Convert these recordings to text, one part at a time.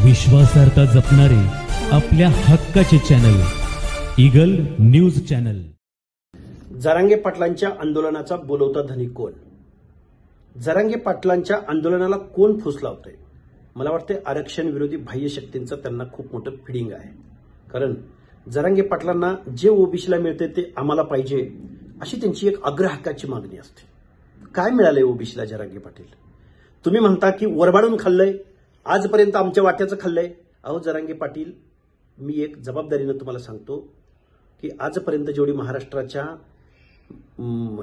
विश्वासार्हता जपणारे आपल्या हक्काचे channel eagle news channel. Jarange पाटलांच्या आंदोलनाचा बोलवता धनी कोण? जरांगे पाटलांच्या आंदोलनाला कोण फूस लावतंय? मला वाटते आरक्षण विरोधी बाह्य शक्तींचं त्यांना खूप मोठं फिडिंग आहे। कारण जरांगे पाटलांना जे ओबीसीला मिळते ते आम्हाला पाहिजे अशी त्यांची एक अग्र हक्काची मागणी असते। काय मिळालंय ओबीसीला जरांगे पाटील? तुम्ही म्हणता की वरबाडून खाल्लंय, आजपर्यंत आमच्या वाट्याचं खाल्लंय। अहो जरांगे पाटील, मी एक जबाबदारीने तुम्हाला सांगतो की आजपर्यंत जेवढी महाराष्ट्राच्या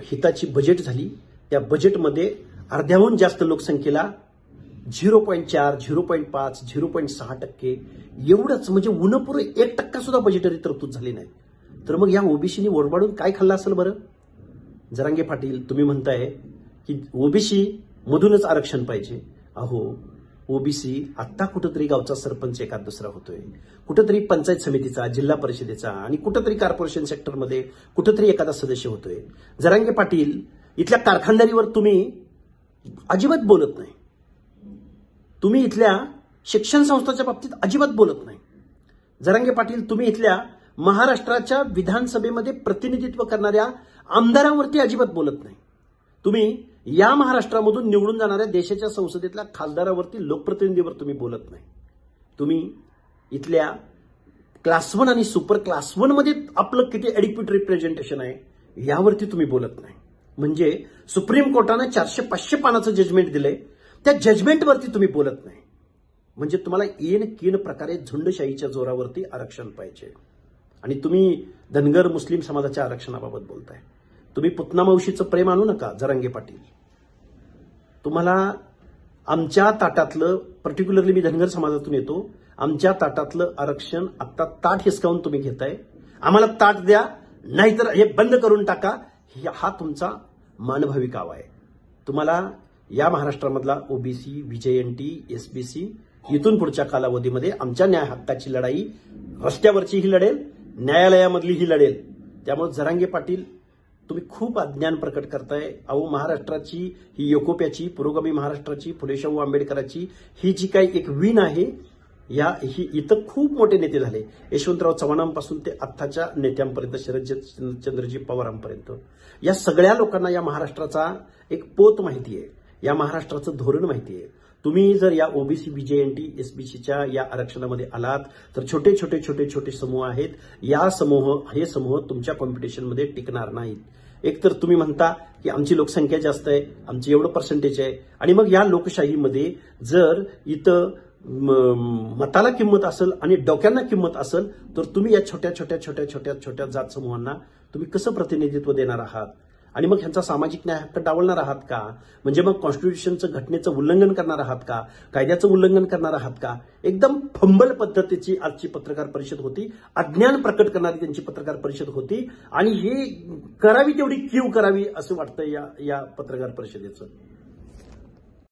हिताची बजेट झाली त्या बजेटमध्ये अर्ध्याहून जास्त लोकसंख्येला 0.4, 0.5, 0.6% एवढंच, म्हणजे उन्हपुरं 1% सुद्धा बजेटरी तरतूद झाली नाही। तर मग या ओबीसीनी वरबाडून काय खाल्लं असेल बरं? जरांगे पाटील, तुम्ही म्हणताय की ओबीसी मधूनच आरक्षण पाहिजे। अहो ओबीसी आत्ता कुठेतरी गावचा सरपंच एखाद दुसरा होतोय, कुठेतरी पंचायत समितीचा, जिल्हा परिषदेचा आणि कुठेतरी कॉर्पोरेशन सेक्टरमध्ये कुठेतरी एखादा सदस्य होतोय। जरांगे पाटील, इथल्या कारखानदारीवर तुम्ही अजिबात बोलत नाही, तुम्ही इथल्या शिक्षण संस्थांच्या बाबतीत अजिबात बोलत नाही। जरांगे पाटील, तुम्ही इथल्या महाराष्ट्राच्या विधानसभेमध्ये प्रतिनिधित्व करणाऱ्या आमदारांवरती अजिबात बोलत नाही, तुम्ही या महाराष्ट्रामधून निवडून जाणाऱ्या देशाच्या संसदेतल्या खासदारावरती, लोकप्रतिनिधीवर तुम्ही बोलत नाही। तुम्ही इथल्या क्लास 1 आणि सुपर क्लास 1 मध्ये आपलं किती ॲडिक्वेट रिप्रेझेंटेशन आहे यावरती तुम्ही बोलत नाही। म्हणजे सुप्रीम कोर्टाने 400-500 पानाचं जजमेंट दिलंय, त्या जजमेंटवरती तुम्ही बोलत नाही। म्हणजे तुम्हाला कीन प्रकारे झुंडशाहीच्या जोरावरती आरक्षण पाहिजे आणि तुम्ही धनगर मुस्लिम समाजाच्या आरक्षणाबाबत बोलताय। तुम्ही पुतना मावशीचं प्रेम आणू नका जरांगे पाटील। तुम्हाला आमच्या ताटातलं, पर्टिक्युलरली मी धनगर समाजातून येतो, आमच्या ताटातलं आरक्षण आता ताट हिसकावून तुम्ही घेताय। आम्हाला ताट द्या, नाहीतर हे बंद करून टाका, हा तुमचा मानभावी कावा आहे। तुम्हाला या महाराष्ट्रामधला ओबीसी, व्हीजेएनटी, एसबीसी इथून पुढच्या कालावधीमध्ये आमच्या न्याय हक्काची लढाई रस्त्यावरची ही लढेल, न्यायालयामधली ही लढेल। त्यामुळे जरांगे पाटील, तुम्ही खूप अज्ञान प्रकट करताय। अहो महाराष्ट्राची ही एकोप्याची, पुरोगामी महाराष्ट्राची, फुले शाहू आंबेडकरांची ही जी काही एक विण आहे, ही इथं खूप मोठे नेते झाले, यशवंतराव चव्हाणांपासून ते आत्ताच्या नेत्यांपर्यंत, शरदचंद्रजी पवारांपर्यंत, या सगळ्या लोकांना या महाराष्ट्राचा एक पोत माहिती आहे, या महाराष्ट्राचं धोरण माहिती आहे। तुम्ही जर या ओबीसी, व्हीजेएनटी, एसबीसीच्या या आरक्षणामध्ये आलात तर छोटे छोटे समूह आहेत, हे समूह तुमच्या कॉम्पिटिशनमध्ये टिकणार नाहीत। एक तर तुम्ही म्हणता की आमची लोकसंख्या जास्त आहे, आमची एवढं पर्सेंटेज आहे, आणि मग या लोकशाहीमध्ये जर इथं मताला किंमत असेल आणि डोक्यांना किंमत असेल तर तुम्ही या छोट्या जात समूहांना तुम्ही कसं प्रतिनिधित्व देणार आहात? आणि मग ह्यांचा सामाजिक न्याय हक्क डावलणार आहात का? म्हणजे मग कॉन्स्टिट्यूशनचं, घटनेचं उल्लंघन करणार आहात का? कायद्याचं उल्लंघन करणार आहात का? एकदम फंबल पद्धतीची आजची पत्रकार परिषद होती, अज्ञान प्रकट करणारी त्यांची पत्रकार परिषद होती, आणि हे करावी तेवढी कीव करावी असं वाटतं या पत्रकार परिषदेचं।